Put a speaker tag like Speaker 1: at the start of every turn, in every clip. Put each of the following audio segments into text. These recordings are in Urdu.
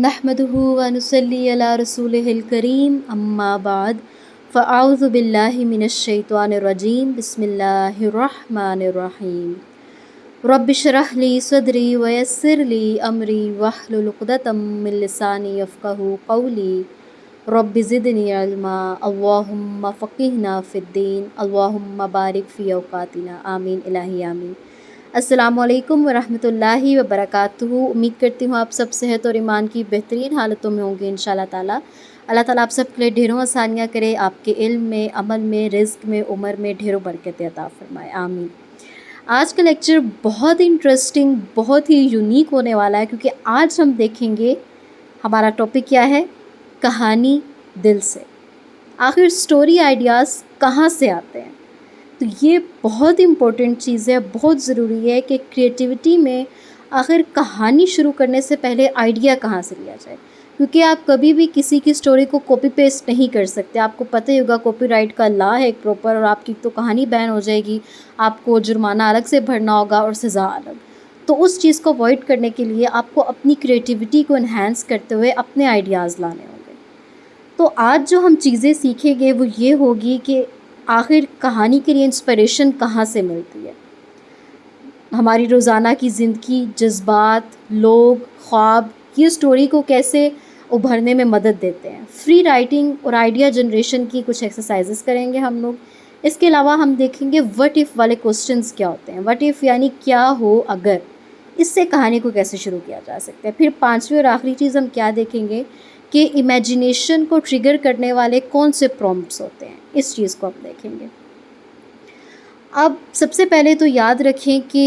Speaker 1: نحمدہ ونصلی علی رسولہ الکریم اما بعد فاعوذ باللہ من الشیطان الرجیم بسم اللہ الرحمن الرحیم رب اشرح لی صدری ویسر لی امری واحلل عقدۃ من لسانی یفقہوا قولی رب زدنی علما اللہم فقہنا فی الدین اللہم بارک فی اوقاتنا آمین الہی آمین۔ السلام علیکم ورحمۃ اللہ وبرکاتہ۔ امید کرتی ہوں آپ سب صحت اور ایمان کی بہترین حالتوں میں ہوں گے انشاءاللہ تعالیٰ۔ اللہ تعالیٰ آپ سب کے لیے ڈھیروں آسانیاں کرے، آپ کے علم میں، عمل میں، رزق میں، عمر میں ڈھیروں برکت عطا فرمائے، آمین۔ آج کا لیکچر بہت انٹرسٹنگ، بہت ہی یونیک ہونے والا ہے، کیونکہ آج ہم دیکھیں گے ہمارا ٹاپک کیا ہے، کہانی دل سے۔ آخر سٹوری آئیڈیاز کہاں سے آتے ہیں؟ تو یہ بہت امپورٹنٹ چیز ہے، بہت ضروری ہے کہ کریٹیوٹی میں آخر کہانی شروع کرنے سے پہلے آئیڈیا کہاں سے لیا جائے، کیونکہ آپ کبھی بھی کسی کی سٹوری کو کاپی پیسٹ نہیں کر سکتے۔ آپ کو پتہ ہی ہوگا کاپی رائٹ کا لا ہے ایک پراپر، اور آپ کی تو کہانی بین ہو جائے گی، آپ کو جرمانہ الگ سے بھرنا ہوگا اور سزا الگ۔ تو اس چیز کو اوائڈ کرنے کے لیے آپ کو اپنی کریٹیوٹی کو انہینس کرتے ہوئے اپنے آئیڈیاز لانے ہوں گے۔ تو آج جو ہم چیزیں سیکھیں گے وہ یہ ہوگی کہ آخر کہانی کے لیے انسپریشن کہاں سے ملتی ہے۔ ہماری روزانہ کی زندگی، جذبات، لوگ، خواب یہ سٹوری کو کیسے ابھرنے میں مدد دیتے ہیں۔ فری رائٹنگ اور آئیڈیا جنریشن کی کچھ ایکسرسائزز کریں گے ہم لوگ۔ اس کے علاوہ ہم دیکھیں گے وٹ ایف والے کوسچنز کیا ہوتے ہیں۔ وٹ ایف یعنی کیا ہو اگر، اس سے کہانی کو کیسے شروع کیا جا سکتا ہے۔ پھر پانچویں اور آخری چیز ہم کیا دیکھیں گے کہ امیجینیشن کو ٹریگر کرنے والے کون سے پرومپٹس ہوتے ہیں، اس چیز کو ہم دیکھیں گے۔ اب سب سے پہلے تو یاد رکھیں کہ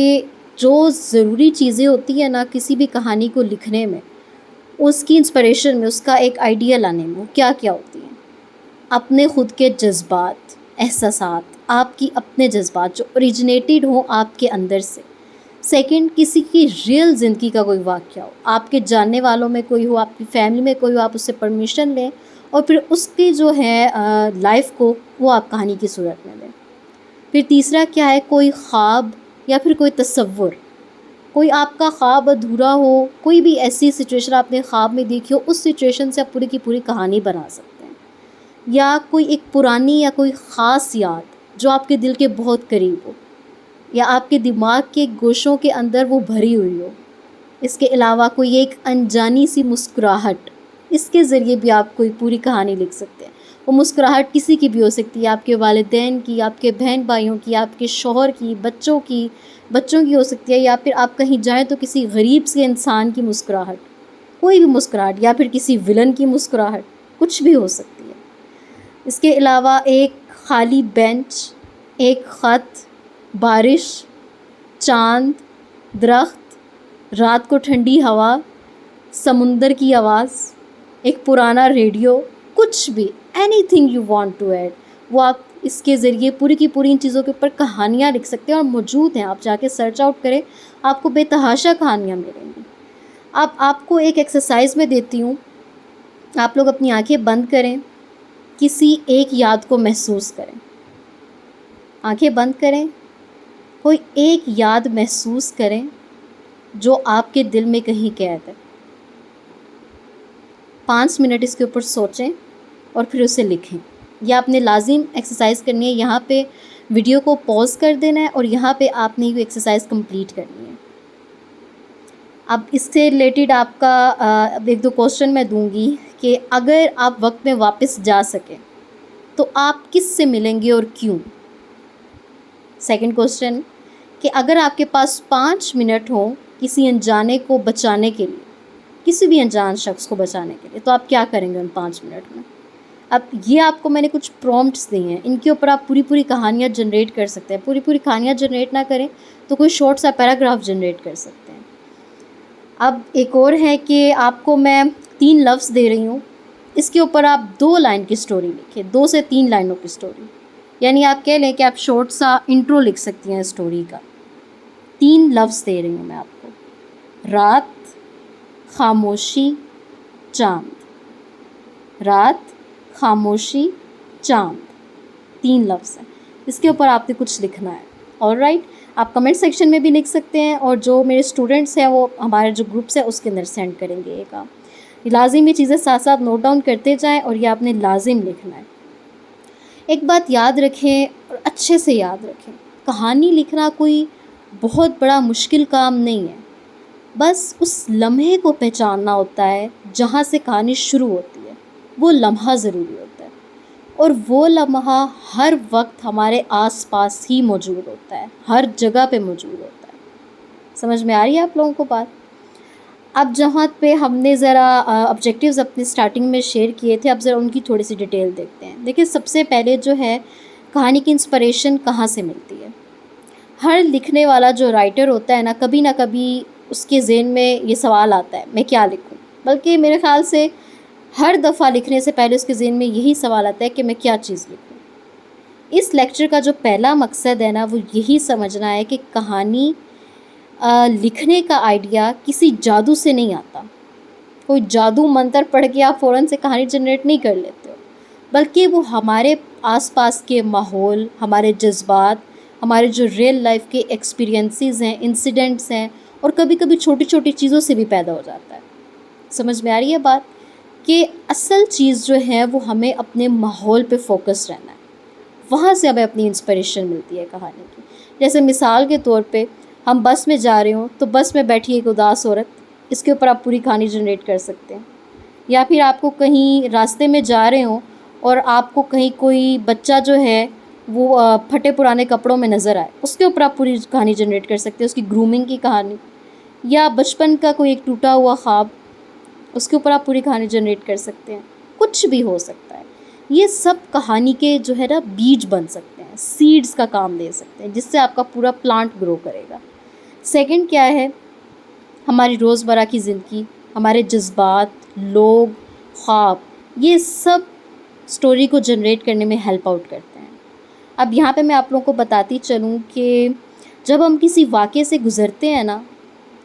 Speaker 1: جو ضروری چیزیں ہوتی ہیں نا کسی بھی کہانی کو لکھنے میں، اس کی انسپریشن میں، اس کا ایک آئیڈیا لانے میں، وہ کیا کیا ہوتی ہیں۔ اپنے خود کے جذبات، احساسات، آپ کی اپنے جذبات جو اوریجنیٹڈ ہوں آپ کے اندر سے۔ سیکنڈ، کسی کی ریئل زندگی کا کوئی واقعہ ہو، آپ کے جاننے والوں میں کوئی ہو، آپ کی فیملی میں کوئی ہو، آپ اس سے پرمیشن لیں اور پھر اس کی جو ہے لائف کو وہ آپ کہانی کی صورت میں لیں۔ پھر تیسرا کیا ہے، کوئی خواب یا پھر کوئی تصور، کوئی آپ کا خواب ادھورا ہو، کوئی بھی ایسی سچویشن آپ نے خواب میں دیکھی ہو، اس سچویشن سے آپ پوری کی پوری کہانی بنا سکتے ہیں۔ یا کوئی ایک پرانی یا کوئی خاص یاد جو آپ کے دل کے بہت قریب ہو، یا آپ کے دماغ کے گوشوں کے اندر وہ بھری ہوئی ہو۔ اس کے علاوہ کوئی ایک انجانی سی مسکراہٹ، اس کے ذریعے بھی آپ کوئی پوری کہانی لکھ سکتے ہیں۔ وہ مسکراہٹ کسی کی بھی ہو سکتی ہے، آپ کے والدین کی، آپ کے بہن بھائیوں کی، آپ کے شوہر کی، بچوں کی ہو سکتی ہے، یا پھر آپ کہیں جائیں تو کسی غریب سے انسان کی مسکراہٹ، کوئی بھی مسکراہٹ، یا پھر کسی ولن کی مسکراہٹ، کچھ بھی ہو سکتی ہے۔ اس کے علاوہ ایک خالی بینچ، ایک خط، بارش، چاند، درخت، رات کو ٹھنڈی ہوا، سمندر کی آواز، ایک پرانا ریڈیو، کچھ بھی، anything you want to add, وہ آپ اس کے ذریعے پوری کی پوری ان چیزوں کے اوپر کہانیاں لکھ سکتے ہیں، اور موجود ہیں، آپ جا کے سرچ آؤٹ کریں، آپ کو بے تحاشا کہانیاں ملیں گی۔ اب آپ کو ایک ایکسرسائز میں دیتی ہوں، آپ لوگ اپنی آنکھیں بند کریں، کسی ایک یاد کو محسوس کریں۔ آنکھیں بند کریں، کوئی ایک یاد محسوس کریں جو آپ کے دل میں کہیں قید ہے۔ 5 منٹ اس کے اوپر سوچیں اور پھر اسے لکھیں۔ یا آپ نے لازم ایکسرسائز کرنی ہے، یہاں پہ ویڈیو کو پوز کر دینا ہے اور یہاں پہ آپ نے یہ ایکسرسائز کمپلیٹ کرنی ہے۔ اب اس سے ریلیٹڈ آپ کا ایک دو کوسچن میں دوں گی کہ اگر آپ وقت میں واپس جا سکیں تو آپ کس سے ملیں گے اور کیوں؟ سیکنڈ کوسچن کہ اگر آپ کے پاس 5 منٹ ہوں کسی انجانے کو بچانے کے لیے، کسی بھی انجان شخص کو بچانے کے لیے، تو آپ کیا کریں گے ان 5 منٹ میں؟ اب یہ آپ کو میں نے کچھ پرومپٹس دی ہیں، ان کے اوپر آپ پوری کہانیاں جنریٹ کر سکتے ہیں۔ پوری کہانیاں جنریٹ نہ کریں تو کوئی شارٹ سا پیراگراف جنریٹ کر سکتے ہیں۔ اب ایک اور ہے کہ آپ کو میں 3 لفظ دے رہی ہوں، اس کے اوپر آپ 2 لائن کی سٹوری لکھیں، 2 سے 3 لائنوں کی سٹوری، یعنی آپ کہہ لیں کہ آپ شارٹ سا انٹرو لکھ سکتی ہیں سٹوری کا۔ 3 لفظ دے رہی ہوں میں آپ کو، رات، خاموشی، چاند۔ رات، خاموشی، چاند، 3 لفظ ہیں، اس کے اوپر آپ نے کچھ لکھنا ہے۔ آل رائٹ، آپ کمنٹ سیکشن میں بھی لکھ سکتے ہیں، اور جو میرے اسٹوڈنٹس ہیں وہ ہمارے جو گروپس ہیں اس کے اندر سینڈ کریں گے یہ کام۔ لازمی چیزیں ساتھ ساتھ نوٹ ڈاؤن کرتے جائیں اور یہ آپ نے لازم لکھنا ہے۔ ایک بات یاد رکھیں اور اچھے سے یاد رکھیں، کہانی لکھنا کوئی بہت بڑا مشکل کام نہیں ہے، بس اس لمحے کو پہچاننا ہوتا ہے جہاں سے کہانی شروع ہوتی ہے، وہ لمحہ ضروری ہوتا ہے، اور وہ لمحہ ہر وقت ہمارے آس پاس ہی موجود ہوتا ہے، ہر جگہ پہ موجود ہوتا ہے۔ سمجھ میں آ رہی ہے آپ لوگوں کو بات؟ اب جہاں پہ ہم نے ذرا آبجیکٹیوز اپنے سٹارٹنگ میں شیئر کیے تھے، اب ذرا ان کی تھوڑی سی ڈیٹیل دیکھتے ہیں۔ دیکھیں، سب سے پہلے جو ہے کہانی کی انسپریشن کہاں سے ملتی ہے؟ ہر لکھنے والا جو رائٹر ہوتا ہے نا، کبھی نہ کبھی اس کے ذہن میں یہ سوال آتا ہے میں کیا لکھوں، بلکہ میرے خیال سے ہر دفعہ لکھنے سے پہلے اس کے ذہن میں یہی سوال آتا ہے کہ میں کیا چیز لکھوں۔ اس لیکچر کا جو پہلا مقصد ہے نا، وہ یہی سمجھنا ہے کہ کہانی لکھنے کا آئیڈیا کسی جادو سے نہیں آتا، کوئی جادو منتر پڑھ کے آپ فوراً سے کہانی جنریٹ نہیں کر لیتے ہو، بلکہ وہ ہمارے آس پاس کے ماحول، ہمارے جذبات، ہمارے جو ریئل لائف کے ایکسپیرینسز ہیں، انسیڈنٹس ہیں، اور کبھی کبھی چھوٹی چھوٹی چیزوں سے بھی پیدا ہو جاتا ہے۔ سمجھ میں آ رہی ہے بات؟ کہ اصل چیز جو ہے وہ ہمیں اپنے ماحول پہ فوکس رہنا ہے، وہاں سے ہمیں اپنی انسپریشن ملتی ہے کہانی کی۔ جیسے مثال کے طور پہ ہم بس میں جا رہے ہوں تو بس میں بیٹھی ایک اداس عورت، اس کے اوپر آپ پوری کہانی جنریٹ کر سکتے ہیں۔ یا پھر آپ کو کہیں راستے میں جا رہے ہوں اور آپ کو کہیں کوئی بچہ جو ہے وہ پھٹے پرانے کپڑوں میں نظر آئے، اس کے اوپر آپ پوری کہانی جنریٹ کر سکتے ہیں، اس کی گرومنگ کی کہانی، یا بچپن کا کوئی ایک ٹوٹا ہوا خواب، اس کے اوپر آپ پوری کہانی جنریٹ کر سکتے ہیں۔ کچھ بھی ہو سکتا ہے، یہ سب کہانی کے جو ہے نا بیج بن سکتے ہیں، سیڈز کا کام دے سکتے ہیں، جس سے آپ کا پورا پلانٹ گرو کرے گا۔ سیکنڈ کیا ہے؟ ہماری روزمرہ کی زندگی، ہمارے جذبات، لوگ، خواب، یہ سب سٹوری کو جنریٹ کرنے میں ہیلپ آؤٹ کرتے ہیں۔ اب یہاں پہ میں آپ لوگوں کو بتاتی چلوں کہ جب ہم کسی واقعے سے گزرتے ہیں نا،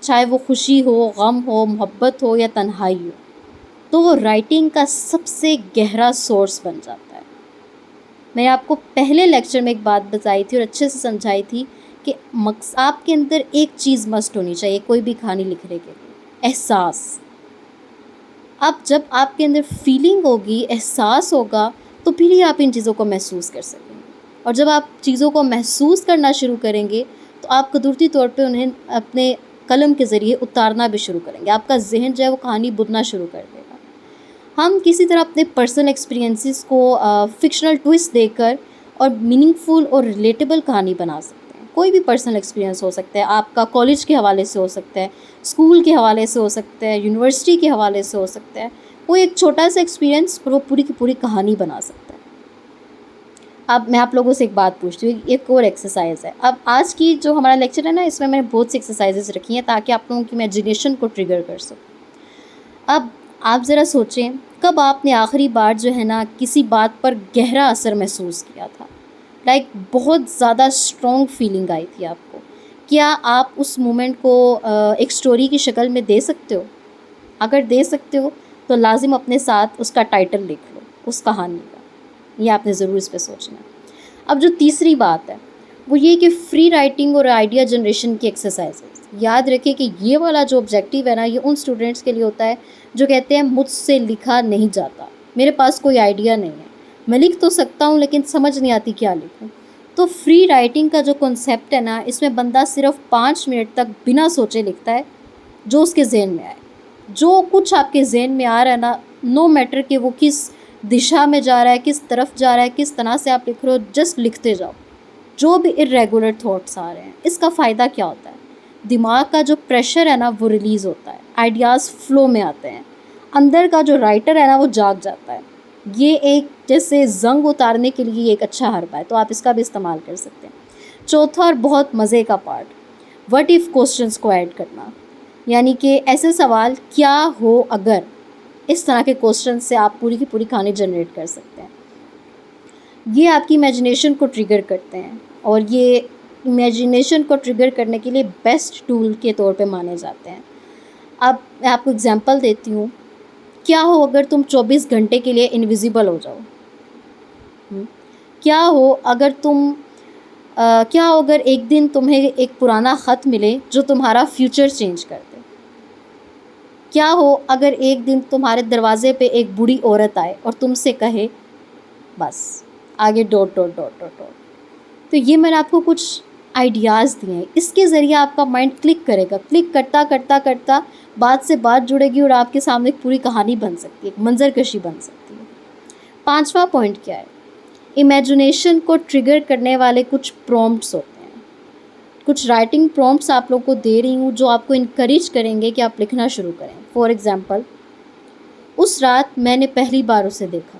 Speaker 1: چاہے وہ خوشی ہو، غم ہو، محبت ہو یا تنہائی ہو، تو وہ رائٹنگ کا سب سے گہرا سورس بن جاتا ہے۔ میں نے آپ کو پہلے لیکچر میں ایک بات بتائی تھی اور اچھے سے سمجھائی تھی کہ آپ کے اندر ایک چیز مسٹ ہونی چاہیے کوئی بھی کہانی لکھنے کے لیے، احساس۔ اب جب آپ کے اندر فیلنگ ہوگی، احساس ہوگا، تو پھر ہی آپ ان چیزوں کو محسوس کر سکیں گے، اور جب آپ چیزوں کو محسوس کرنا شروع کریں گے تو آپ قدرتی طور پہ انہیں اپنے قلم کے ذریعے اتارنا بھی شروع کریں گے، آپ کا ذہن جو ہے وہ کہانی بننا شروع کر دے گا۔ ہم کسی طرح اپنے پرسنل ایکسپیرینسز کو فکشنل ٹوئسٹ دے کر اور میننگ فل اور ریلیٹیبل کہانی بنا سکتے ہیں۔ کوئی بھی پرسنل ایکسپیرینس ہو سکتا ہے، آپ کا کالج کے حوالے سے ہو سکتا ہے، اسکول کے حوالے سے ہو سکتا ہے، یونیورسٹی کے حوالے سے ہو سکتا ہے، کوئی ایک چھوٹا سا ایکسپیرینس اور وہ پوری کی پوری کہانی بنا سکتا ہے۔ اب میں آپ لوگوں سے ایک بات پوچھتی ہوں، ایک اور ایکسرسائز ہے۔ اب آج کی جو ہمارا لیکچر ہے نا، اس میں نے بہت سی ایکسرسائزز رکھی ہیں تاکہ آپ لوگوں کی امیجینیشن کو ٹریگر کر سکوں۔ اب آپ ذرا سوچیں، کب آپ نے آخری بار جو ہے نا کسی بات پر گہرا اثر محسوس کیا تھا، بہت زیادہ اسٹرانگ فیلنگ آئی تھی آپ کو؟ کیا آپ اس مومنٹ کو ایک سٹوری کی شکل میں دے سکتے ہو؟ اگر دے سکتے ہو تو لازم اپنے ساتھ اس کا ٹائٹل لکھ لو، اس کہانی کا۔ یہ آپ نے ضرور اس پہ سوچنا ہے۔ اب جو تیسری بات ہے وہ یہ کہ فری رائٹنگ اور آئیڈیا جنریشن کی ایکسرسائزز۔ یاد رکھیں کہ یہ والا جو آبجیکٹیو ہے نا، یہ ان اسٹوڈنٹس کے لیے ہوتا ہے جو کہتے ہیں مجھ سے لکھا نہیں جاتا، میرے پاس کوئی آئیڈیا نہیں ہے، میں لکھ تو سکتا ہوں لیکن سمجھ نہیں آتی کیا لکھوں۔ تو فری رائٹنگ کا جو کنسیپٹ ہے نا، اس میں بندہ صرف 5 منٹ تک بنا سوچے لکھتا ہے، جو اس کے ذہن میں آئے، جو کچھ آپ کے ذہن میں آ رہا ہے نا، نو میٹر کہ وہ کس دشا میں جا رہا ہے، کس طرف جا رہا ہے، کس طرح سے آپ لکھ رہے ہو، جسٹ لکھتے جاؤ۔ جو بھی irregular تھاٹس آ رہے ہیں، اس کا فائدہ کیا ہوتا ہے؟ دماغ کا جو پریشر ہے نا وہ ریلیز ہوتا ہے، آئیڈیاز فلو میں آتے ہیں، اندر کا جو رائٹر ہے نا وہ جاگ جاتا ہے۔ یہ ایک جیسے زنگ اتارنے کے لیے ایک اچھا حربہ ہے، تو آپ اس کا بھی استعمال کر سکتے ہیں۔ چوتھا اور بہت مزے کا پارٹ، وٹ ایف کوسچنس کو ایڈ کرنا، یعنی کہ ایسے سوال کیا ہو اگر، اس طرح کے کوسچن سے آپ پوری کی پوری کہانی جنریٹ کر سکتے ہیں۔ یہ آپ کی امیجینیشن کو ٹریگر کرتے ہیں، اور یہ امیجینیشن کو ٹریگر کرنے کے لیے بیسٹ ٹول کے طور پہ مانے جاتے ہیں۔ اب میں آپ کو اگزامپل دیتی ہوں، کیا ہو اگر تم 24 گھنٹے کے لیے انویزیبل ہو جاؤ؟ کیا ہو اگر ایک دن تمہیں ایک پرانا خط ملے جو تمہارا فیوچر چینج کر دے؟ کیا ہو اگر ایک دن تمہارے دروازے پہ ایک بوڑھی عورت آئے اور تم سے کہے بس آگے dot dot dot dot dot. تو یہ میں نے آپ کو کچھ آئیڈیاز دیے ہیں، اس کے ذریعے آپ کا مائنڈ کلک کرے گا، کلک کرتا کرتا کرتا بات سے بات جڑے گی اور آپ کے سامنے ایک پوری کہانی بن سکتی ہے، ایک منظر کشی بن سکتی ہے۔ 5واں پوائنٹ کیا ہے؟ امیجنیشن کو ٹریگر کرنے والے کچھ پرومپٹس ہوتے ہیں، کچھ رائٹنگ پرومپٹس آپ لوگ کو دے رہی ہوں جو آپ کو انکریج کریں گے کہ آپ لکھنا شروع کریں۔ فار ایگزامپل، اس رات میں نے پہلی بار اسے دیکھا۔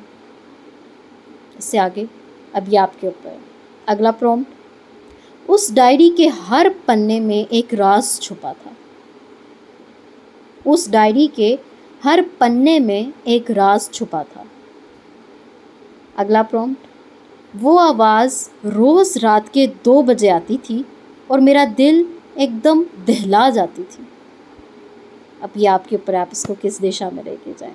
Speaker 1: اس سے آگے اب یہ آپ کے اوپر ہے۔ اگلا پرومپٹ، اس ڈائری کے ہر پنے میں ایک راز چھپا تھا۔ اس ڈائری کے ہر پنے میں ایک راز چھپا تھا۔ اگلا پرومپٹ، وہ آواز روز رات کے 2 بجے آتی تھی اور میرا دل ایک دم دہلا جاتی تھی۔ اب یہ آپ کے اوپر، آپ اس کو کس دشا میں لے کے جائیں۔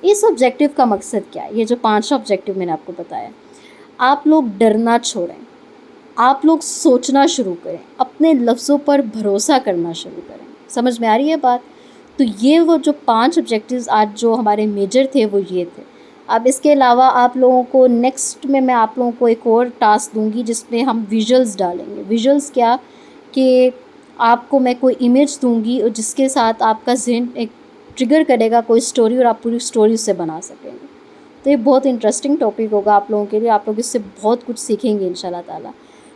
Speaker 1: اس آبجیکٹیو کا مقصد کیا ہے؟ یہ جو 5 آبجیکٹیو میں نے آپ کو بتایا، آپ لوگ ڈرنا چھوڑیں، آپ لوگ سوچنا شروع کریں، اپنے لفظوں پر بھروسہ کرنا شروع کریں۔ سمجھ میں آ رہی ہے بات؟ تو یہ وہ جو 5 آبجیکٹیوز آج جو ہمارے میجر تھے وہ یہ تھے۔ اب اس کے علاوہ آپ لوگوں کو نیکسٹ میں آپ لوگوں کو ایک اور ٹاسک دوں گی جس میں ہم ویژولز ڈالیں گے۔ ویژولز کیا کہ آپ کو میں کوئی امیج دوں گی اور جس کے ساتھ آپ کا ذہن ایک ٹریگر کرے گا کوئی سٹوری اور آپ پوری سٹوری اس سے بنا سکیں گے۔ تو یہ بہت انٹرسٹنگ ٹاپک ہوگا آپ لوگوں کے لیے، آپ لوگ اس سے بہت کچھ سیکھیں گے انشاءاللہ تعالیٰ۔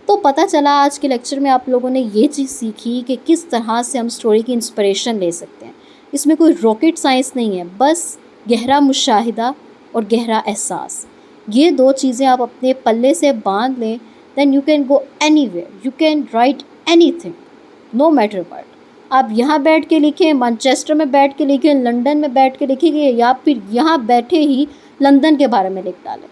Speaker 1: تو پتہ چلا آج کے لیکچر میں آپ لوگوں نے یہ چیز سیکھی کہ کس طرح سے ہم سٹوری کی انسپریشن لے سکتے ہیں۔ اس میں کوئی راکٹ سائنس نہیں ہے، بس گہرا مشاہدہ اور گہرا احساس، یہ 2 چیزیں آپ اپنے پلے سے باندھ لیں، then you can go anywhere, you can write anything, no matter what. آپ یہاں بیٹھ کے لکھیں، مانچسٹر میں بیٹھ کے لکھیں، لنڈن میں بیٹھ کے لکھیں گے، یا پھر یہاں بیٹھے ہی لندن کے بارے میں لکھ ڈالیں۔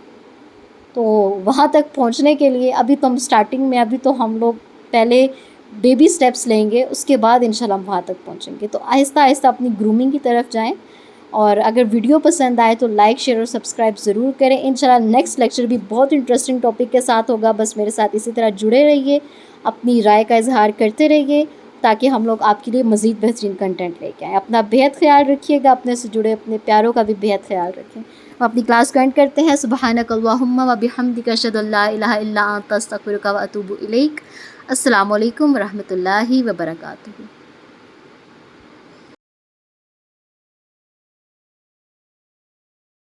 Speaker 1: تو وہاں تک پہنچنے کے لیے ابھی تو ہم اسٹارٹنگ میں، ابھی تو ہم لوگ پہلے بیبی سٹیپس لیں گے، اس کے بعد انشاءاللہ ہم وہاں تک پہنچیں گے۔ تو آہستہ آہستہ اپنی گرومنگ کی طرف جائیں، اور اگر ویڈیو پسند آئے تو لائک، شیئر اور سبسکرائب ضرور کریں۔ انشاءاللہ نیکسٹ لیکچر بھی بہت انٹرسٹنگ ٹاپک کے ساتھ ہوگا، بس میرے ساتھ اسی طرح جڑے رہیے، اپنی رائے کا اظہار کرتے رہیے تاکہ ہم لوگ آپ کے لیے مزید بہترین کنٹینٹ لے کے آئیں۔ اپنا بہت خیال رکھیے گا، اپنے سے جڑے اپنے پیاروں کا بھی بہت خیال رکھیں۔ ہم اپنی کلاس کو اینڈ کرتے ہیں۔ سبحانک اللہم و بحمدک، اشہد ان لا الہ الا انت، استغفرک و اتوب الیک۔ السلام علیکم ورحمۃ اللہ وبرکاتہ۔